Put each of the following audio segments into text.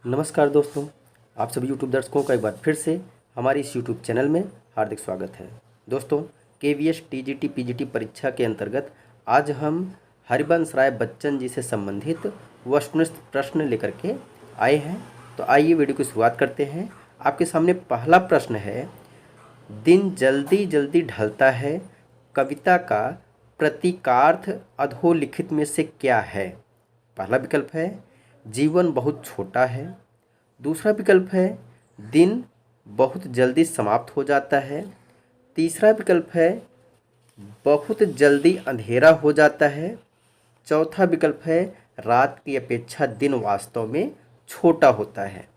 नमस्कार दोस्तों, आप सभी यूट्यूब दर्शकों का एक बार फिर से हमारे इस यूट्यूब चैनल में हार्दिक स्वागत है। दोस्तों, केवीएस टीजीटी पीजीटी परीक्षा के अंतर्गत आज हम हरिवंश राय बच्चन जी से संबंधित वस्तुनिष्ठ प्रश्न लेकर के आए हैं। तो आइए वीडियो की शुरुआत करते हैं। आपके सामने पहला प्रश्न है, दिन जल्दी जल्दी ढलता है, कविता का प्रतीकार्थ अधोलिखित में से क्या है? पहला विकल्प है जीवन बहुत छोटा है। दूसरा विकल्प है दिन बहुत जल्दी समाप्त हो जाता है। तीसरा विकल्प है बहुत जल्दी अंधेरा हो जाता है। चौथा विकल्प है रात की अपेक्षा दिन वास्तव में छोटा होता है।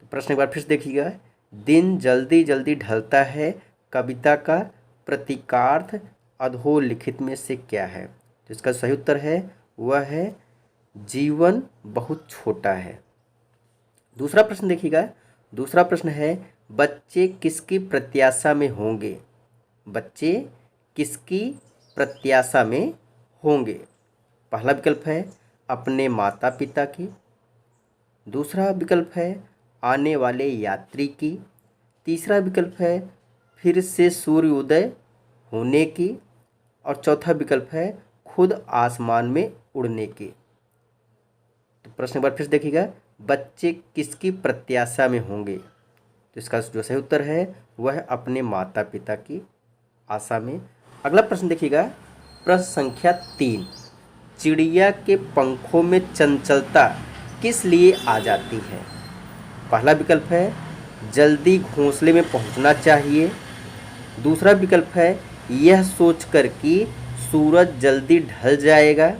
तो प्रश्न एक बार फिर से देखिएगा, दिन जल्दी जल्दी ढलता है, कविता का प्रतीकार्थ अधोलिखित में से क्या है? तो इसका सही उत्तर है वह है जीवन बहुत छोटा है। दूसरा प्रश्न देखिएगा, दूसरा प्रश्न है बच्चे किसकी प्रत्याशा में होंगे? बच्चे किसकी प्रत्याशा में होंगे? पहला विकल्प है अपने माता पिता की। दूसरा विकल्प है आने वाले यात्री की। तीसरा विकल्प है फिर से सूर्योदय होने की। और चौथा विकल्प है खुद आसमान में उड़ने की। तो प्रश्न एक बार फिर से देखिएगा, बच्चे किसकी प्रत्याशा में होंगे? तो इसका जो सही उत्तर है वह है अपने माता पिता की आशा में। अगला प्रश्न देखिएगा, प्रश्न संख्या 3, चिड़िया के पंखों में चंचलता किस लिए आ जाती है? पहला विकल्प है जल्दी घोंसले में पहुंचना चाहिए। दूसरा विकल्प है यह सोचकर कि सूरज जल्दी ढल जाएगा।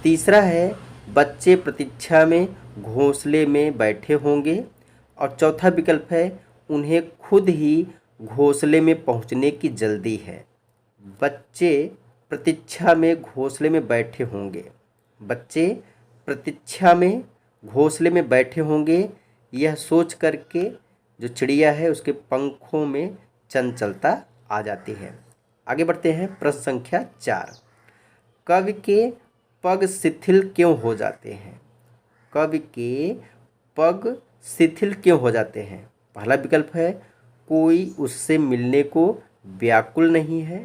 तीसरा है बच्चे प्रतीक्षा में घोंसले में बैठे होंगे। और चौथा विकल्प है उन्हें खुद ही घोंसले में पहुंचने की जल्दी है। बच्चे प्रतीक्षा में घोंसले में बैठे होंगे। बच्चे प्रतीक्षा में घोंसले में बैठे होंगे, यह सोच करके जो चिड़िया है उसके पंखों में चंचलता आ जाती है। आगे बढ़ते हैं, प्रश्न संख्या 4, कवि के पग शिथिल क्यों हो जाते हैं? कवि के पग शिथिल क्यों हो जाते हैं? पहला विकल्प है कोई उससे मिलने को व्याकुल नहीं है।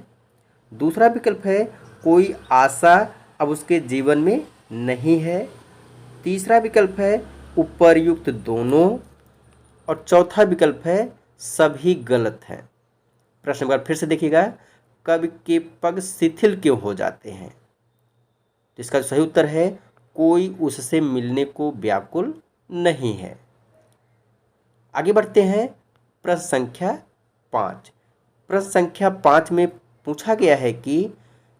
दूसरा विकल्प है कोई आशा अब उसके जीवन में नहीं है। तीसरा विकल्प है उपर्युक्त दोनों। और चौथा विकल्प है सभी गलत हैं। प्रश्न एक बार फिर से देखिएगा, कवि के पग शिथिल क्यों हो जाते हैं? तो इसका सही उत्तर है कोई उससे मिलने को व्याकुल नहीं है। आगे बढ़ते हैं, प्रश्न संख्या 5। प्रश्न संख्या 5 में पूछा गया है कि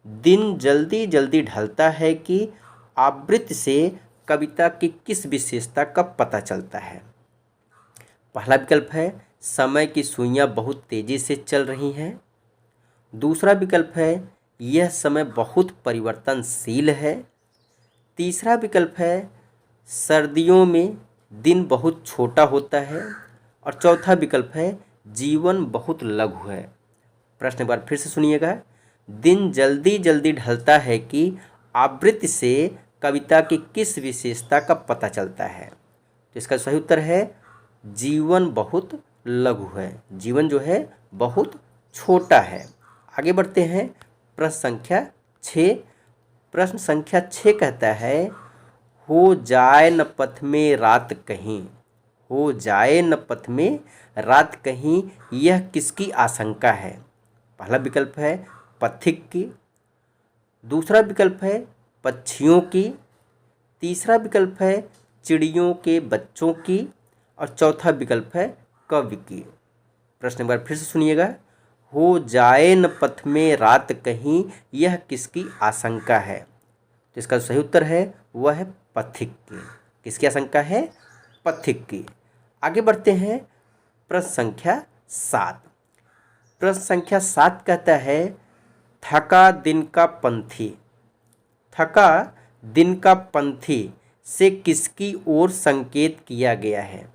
दिन जल्दी जल्दी ढलता है कि आवृत्ति से कविता की किस विशेषता का पता चलता है? पहला विकल्प है समय की सुइयां बहुत तेजी से चल रही हैं। दूसरा विकल्प है यह समय बहुत परिवर्तनशील है। तीसरा विकल्प है सर्दियों में दिन बहुत छोटा होता है। और चौथा विकल्प है जीवन बहुत लघु है। प्रश्न एक बार फिर से सुनिएगा, दिन जल्दी जल्दी ढलता है कि आवृत्ति से कविता की किस विशेषता का पता चलता है? तो इसका सही उत्तर है जीवन बहुत लघु है। जीवन जो है बहुत छोटा है। आगे बढ़ते हैं, प्रश्न संख्या 6। प्रश्न संख्या 6 कहता है हो जाए न पथ में रात कहीं। हो जाए न पथ में रात कहीं, यह किसकी आशंका है? पहला विकल्प है पथिक की। दूसरा विकल्प है पक्षियों की। तीसरा विकल्प है चिड़ियों के बच्चों की। और चौथा विकल्प है कवि की। प्रश्न एक बार फिर से सुनिएगा, हो जाए न पथ में रात कहीं, यह किसकी आशंका है? तो इसका सही उत्तर है वह है पथिक की। किसकी आशंका है? पथिक की। आगे बढ़ते हैं, प्रश्न संख्या 7। प्रश्न संख्या 7 कहता है थका दिन का पंथी। थका दिन का पंथी से किसकी ओर संकेत किया गया है?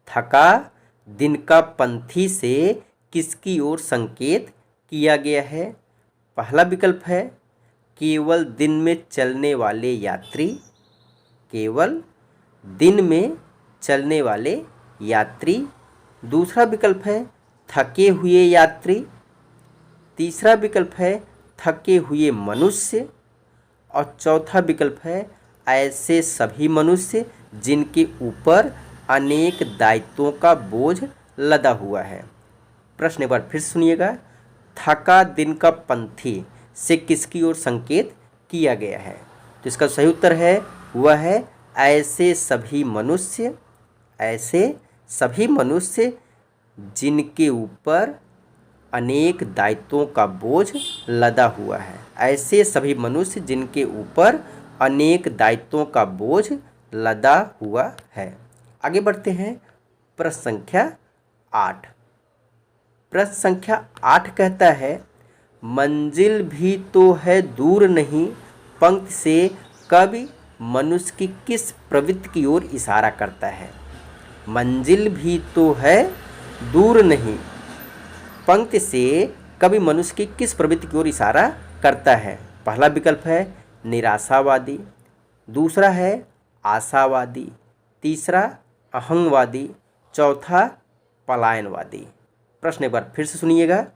थका दिन का पंथी से किसकी ओर संकेत किया गया है? पहला विकल्प है केवल दिन में चलने वाले यात्री। केवल दिन में चलने वाले यात्री। दूसरा विकल्प है थके हुए यात्री। तीसरा विकल्प है थके हुए मनुष्य। और चौथा विकल्प है ऐसे सभी मनुष्य जिनके ऊपर अनेक दायित्वों का बोझ लदा हुआ है। प्रश्न एक बार फिर सुनिएगा। थका दिन का पंथी से किसकी ओर संकेत किया गया है? तो इसका सही उत्तर है वह है ऐसे सभी मनुष्य। ऐसे सभी मनुष्य जिनके ऊपर अनेक दायित्वों का बोझ लदा हुआ है। ऐसे सभी मनुष्य जिनके ऊपर अनेक दायित्वों का बोझ लदा हुआ है। आगे बढ़ते हैं। प्रश्न संख्या 8। प्रश्न संख्या 8 कहता है मंजिल भी तो है दूर नहीं पंक्ति से कवि मनुष्य की किस प्रवृत्ति की ओर इशारा करता है? मंजिल भी तो है दूर नहीं पंक्ति से कवि मनुष्य की किस प्रवृत्ति की ओर इशारा करता है? पहला विकल्प है निराशावादी। दूसरा है आशावादी। तीसरा अहंगवादी। चौथा पलायनवादी। प्रश्न एक बार फिर से सुनिएगा।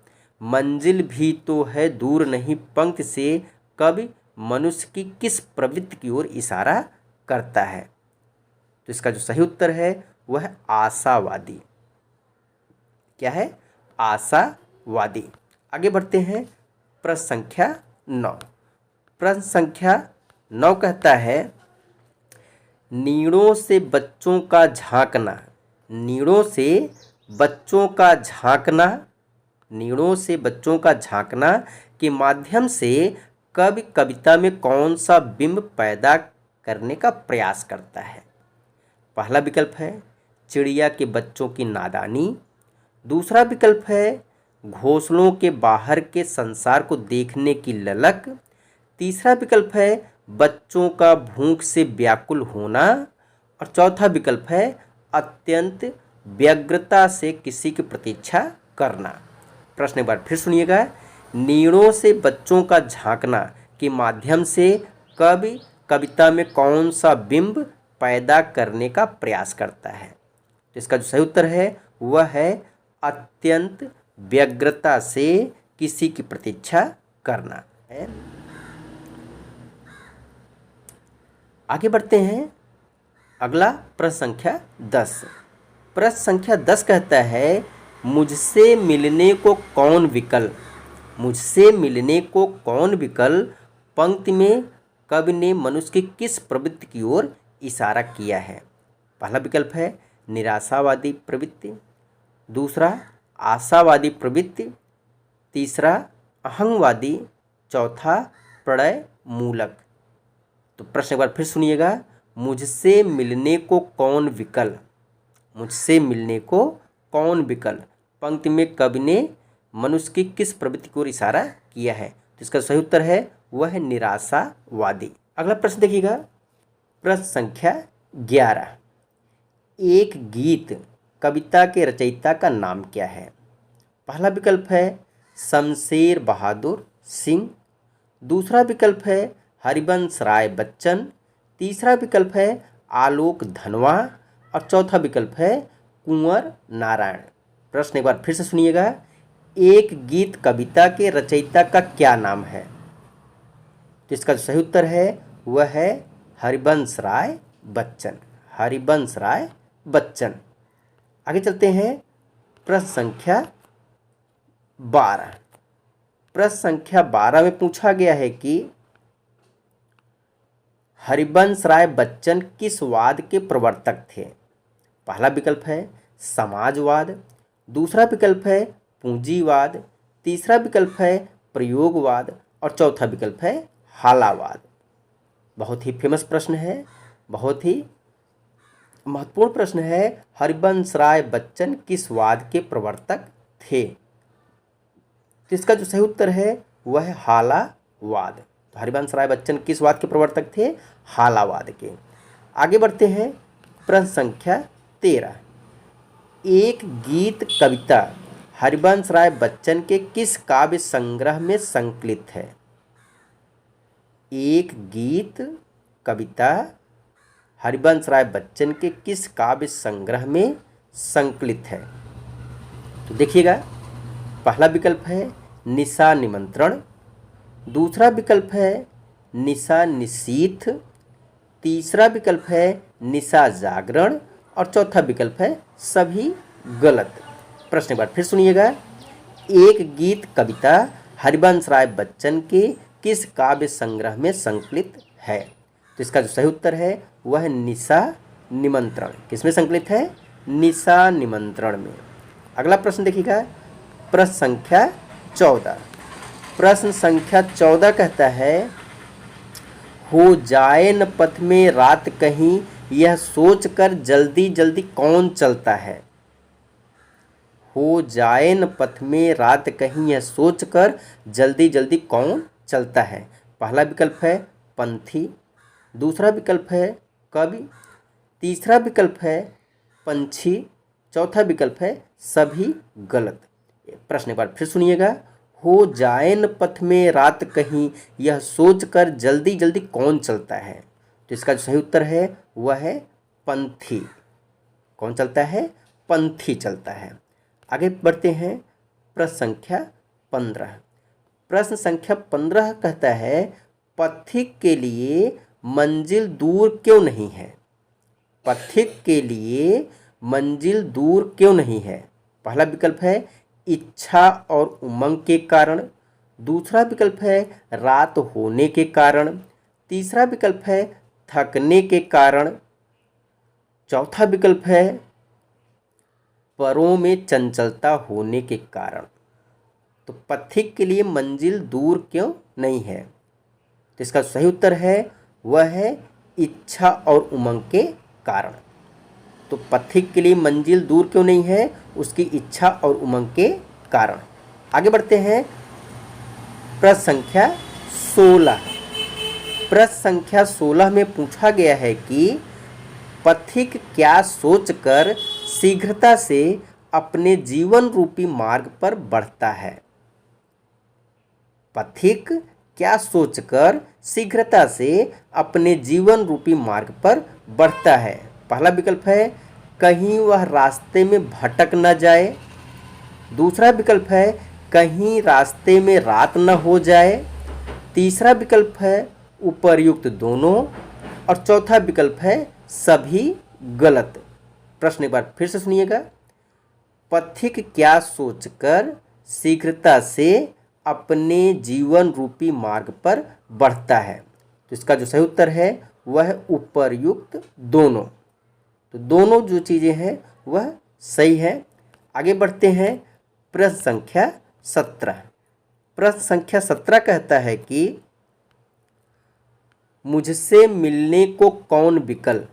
मंजिल भी तो है दूर नहीं पंक्ति से कवि मनुष्य की किस प्रवृत्ति की ओर इशारा करता है? तो इसका जो सही उत्तर है वह है आशावादी। क्या है? आशावादी। आगे बढ़ते हैं। प्रश्न संख्या 9। प्रश्न संख्या 9 कहता है नीड़ों से बच्चों का झांकना। नीड़ों से बच्चों का झांकना। नीड़ों से बच्चों का झांकना के माध्यम से कवि कविता में कौन सा बिंब पैदा करने का प्रयास करता है? पहला विकल्प है चिड़िया के बच्चों की नादानी। दूसरा विकल्प है घोंसलों के बाहर के संसार को देखने की ललक। तीसरा विकल्प है बच्चों का भूख से व्याकुल होना। और चौथा विकल्प है अत्यंत व्यग्रता से किसी की प्रतीक्षा करना। प्रश्न एक बार फिर सुनिएगा। नीड़ों से बच्चों का झांकना के माध्यम से कवि कविता में कौन सा बिंब पैदा करने का प्रयास करता है? तो इसका जो सही उत्तर है वह है अत्यंत व्यग्रता से किसी की प्रतीक्षा करना है। आगे बढ़ते हैं। अगला प्रश्न संख्या 10। प्रश्न संख्या 10 कहता है मुझसे मिलने को कौन विकल। मुझसे मिलने को कौन विकल पंक्ति में कवि ने मनुष्य की किस प्रवृत्ति की ओर इशारा किया है? पहला विकल्प है निराशावादी प्रवृत्ति। दूसरा आशावादी प्रवृत्ति। तीसरा अहंगवादी। चौथा प्रलय मूलक। तो प्रश्न एक बार फिर सुनिएगा। मुझसे मिलने को कौन विकल। मुझसे मिलने को कौन विकल पंक्ति में कवि ने मनुष्य की किस प्रवृत्ति की ओर इशारा किया है? तो इसका सही उत्तर है वह है निराशावादी। अगला प्रश्न देखिएगा। प्रश्न संख्या 11। एक गीत कविता के रचयिता का नाम क्या है? पहला विकल्प है शमशेर बहादुर सिंह। दूसरा विकल्प है हरिवंश राय बच्चन। तीसरा विकल्प है आलोक धनवा। और चौथा विकल्प है कुंवर नारायण। प्रश्न एक बार फिर से सुनिएगा। एक गीत कविता के रचयिता का क्या नाम है? तो इसका सही उत्तर है वह है हरिवंश राय बच्चन। हरिवंश राय बच्चन। आगे चलते हैं। प्रश्न संख्या 12। प्रश्न संख्या 12 में पूछा गया है कि हरिवंश राय बच्चन किस वाद के प्रवर्तक थे? पहला विकल्प है समाजवाद। दूसरा विकल्प है पूंजीवाद। तीसरा विकल्प है प्रयोगवाद। और चौथा विकल्प है हालावाद। बहुत ही फेमस प्रश्न है, बहुत ही महत्वपूर्ण प्रश्न है। हरिवंश राय बच्चन किस वाद के प्रवर्तक थे? तो इसका जो सही उत्तर है वह है हालावाद। तो हरिवंश राय बच्चन किस वाद के प्रवर्तक थे? हालावाद के। आगे बढ़ते हैं। प्रश्न संख्या 13। एक गीत कविता हरिवंश राय बच्चन के किस काव्य संग्रह में संकलित है? एक गीत कविता हरिवंश राय बच्चन के किस काव्य संग्रह में संकलित है? तो देखिएगा, पहला विकल्प है निशा निमंत्रण, दूसरा विकल्प है निशा निशीथ, तीसरा विकल्प है निशा जागरण और चौथा विकल्प है सभी गलत। प्रश्न एक बार फिर सुनिएगा, एक गीत कविता हरिवंश राय बच्चन के किस काव्य संग्रह में संकलित है? तो इसका जो सही उत्तर है वह है निशा निमंत्रण। किसमें संकलित है? निशा निमंत्रण में। अगला प्रश्न देखिएगा, प्रश्न संख्या 14। प्रश्न संख्या 14 कहता है, हो जाए न पथ में रात कहीं यह सोचकर जल्दी जल्दी कौन चलता है? हो जाए न पथ में रात कहीं यह सोचकर जल्दी जल्दी कौन चलता है? पहला विकल्प है पंथी, दूसरा विकल्प है कवि, तीसरा विकल्प है पंछी, चौथा विकल्प है सभी गलत। प्रश्न एक बार फिर सुनिएगा, हो जाए न पथ में रात कहीं यह सोचकर जल्दी जल्दी कौन चलता है? तो इसका जो सही उत्तर है वह है पंथी। कौन चलता है? पंथी चलता है। आगे बढ़ते हैं, प्रश्न संख्या 15। प्रश्न संख्या 15 कहता है, पथिक के लिए मंजिल दूर क्यों नहीं है? पथिक के लिए मंजिल दूर क्यों नहीं है? पहला विकल्प है इच्छा और उमंग के कारण, दूसरा विकल्प है रात होने के कारण, तीसरा विकल्प है थकने के कारण, चौथा विकल्प है परों में चंचलता होने के कारण। तो पथिक के लिए मंजिल दूर क्यों नहीं है? तो इसका सही उत्तर है वह है इच्छा और उमंग के कारण। तो पथिक के लिए मंजिल दूर क्यों नहीं है? उसकी इच्छा और उमंग के कारण। आगे बढ़ते हैं, प्रश्न संख्या 16। प्रश्न संख्या 16 में पूछा गया है कि पथिक क्या सोचकर शीघ्रता से अपने जीवन रूपी मार्ग पर बढ़ता है? पथिक क्या सोचकर शीघ्रता से अपने जीवन रूपी मार्ग पर बढ़ता है? पहला विकल्प है कहीं वह रास्ते में भटक न जाए, दूसरा विकल्प है कहीं रास्ते में रात न हो जाए, तीसरा विकल्प है उपर्युक्त दोनों और चौथा विकल्प है सभी गलत। प्रश्न एक बार फिर से सुनिएगा, पथिक क्या सोचकर शीघ्रता से अपने जीवन रूपी मार्ग पर बढ़ता है? तो इसका जो सही उत्तर है वह है उपर्युक्त दोनों। तो दोनों जो चीज़ें हैं वह सही है। आगे बढ़ते हैं, प्रश्न संख्या 17। प्रश्न संख्या 17 कहता है कि मुझसे मिलने को कौन विकल,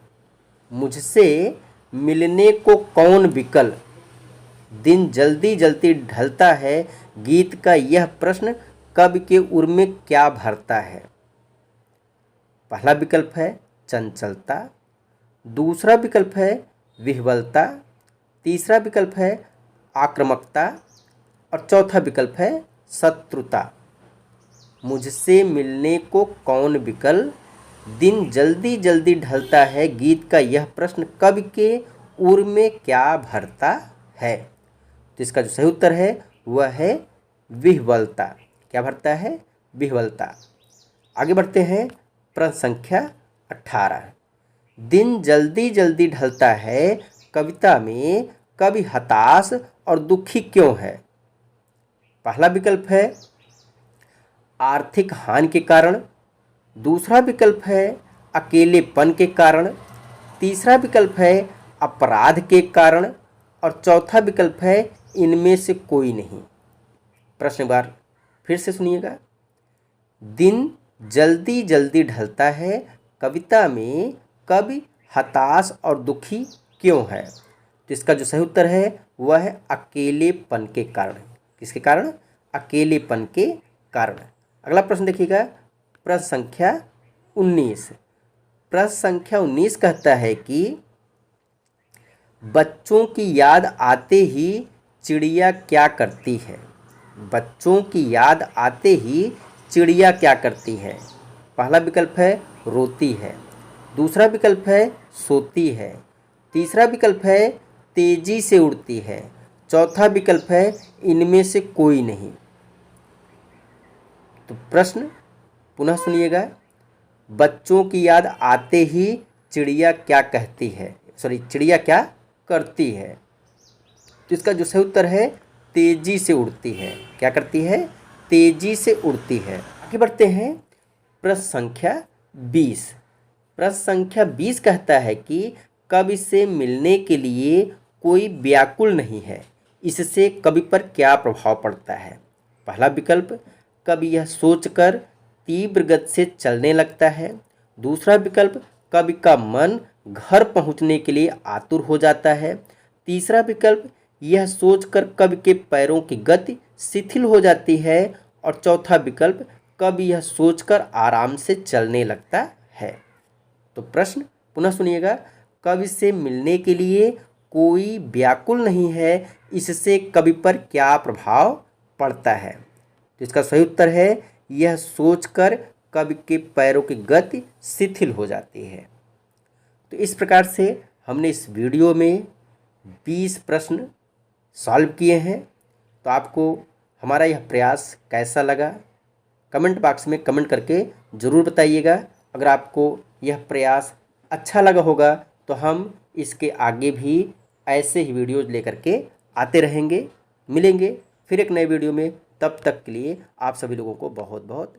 मुझसे मिलने को कौन विकल, दिन जल्दी जल्दी ढलता है, गीत का यह प्रश्न कवि के उर में क्या भरता है? पहला विकल्प है चंचलता, दूसरा विकल्प है विह्वलता, तीसरा विकल्प है आक्रामकता और चौथा विकल्प है शत्रुता। मुझसे मिलने को कौन विकल, दिन जल्दी जल्दी ढलता है, गीत का यह प्रश्न कवि के उर में क्या भरता है? तो इसका जो सही उत्तर है वह है विह्वलता। क्या भरता है? विह्वलता। आगे बढ़ते हैं, प्रश्न संख्या 18। दिन जल्दी जल्दी ढलता है कविता में कवि हताश और दुखी क्यों है? पहला विकल्प है आर्थिक हानि के कारण, दूसरा विकल्प है अकेलेपन के कारण, तीसरा विकल्प है अपराध के कारण और चौथा विकल्प है इनमें से कोई नहीं। प्रश्न बार फिर से सुनिएगा, दिन जल्दी जल्दी ढलता है कविता में कवि हताश और दुखी क्यों है? तो इसका जो सही उत्तर है वह है अकेलेपन के कारण। किसके कारण? अकेलेपन के कारण। अगला प्रश्न देखिएगा, प्रश्न संख्या 19। प्रश्न संख्या 19 कहता है कि बच्चों की याद आते ही चिड़िया क्या करती है? बच्चों की याद आते ही चिड़िया क्या करती है? पहला विकल्प है रोती है, दूसरा विकल्प है सोती है, तीसरा विकल्प है तेजी से उड़ती है, चौथा विकल्प है इनमें से कोई नहीं। तो प्रश्न पुनः सुनिएगा, बच्चों की याद आते ही चिड़िया क्या कहती है, चिड़िया क्या करती है? तो इसका जो सही उत्तर है तेजी से उड़ती है। क्या करती है? तेजी से उड़ती है। आगे बढ़ते हैं, प्रश्न संख्या 20। प्रश्न संख्या 20 कहता है कि कवि से मिलने के लिए कोई व्याकुल नहीं है, इससे कवि पर क्या प्रभाव पड़ता है? पहला विकल्प, कवि यह सोचकर तीव्र गति से चलने लगता है। दूसरा विकल्प, कवि का मन घर पहुंचने के लिए आतुर हो जाता है। तीसरा विकल्प, यह सोचकर कवि के पैरों की गति शिथिल हो जाती है। और चौथा विकल्प, कवि यह सोचकर आराम से चलने लगता है। तो प्रश्न पुनः सुनिएगा, कवि से मिलने के लिए कोई व्याकुल नहीं है, इससे कवि पर क्या प्रभाव पड़ता है? तो इसका सही उत्तर है यह सोचकर कवि के पैरों की गति शिथिल हो जाती है। तो इस प्रकार से हमने इस वीडियो में 20 प्रश्न सॉल्व किए हैं। तो आपको हमारा यह प्रयास कैसा लगा, कमेंट बॉक्स में कमेंट करके ज़रूर बताइएगा। अगर आपको यह प्रयास अच्छा लगा होगा तो हम इसके आगे भी ऐसे ही वीडियोज़ लेकर के आते रहेंगे। मिलेंगे फिर एक नए वीडियो में, तब तक के लिए आप सभी लोगों को बहुत बहुत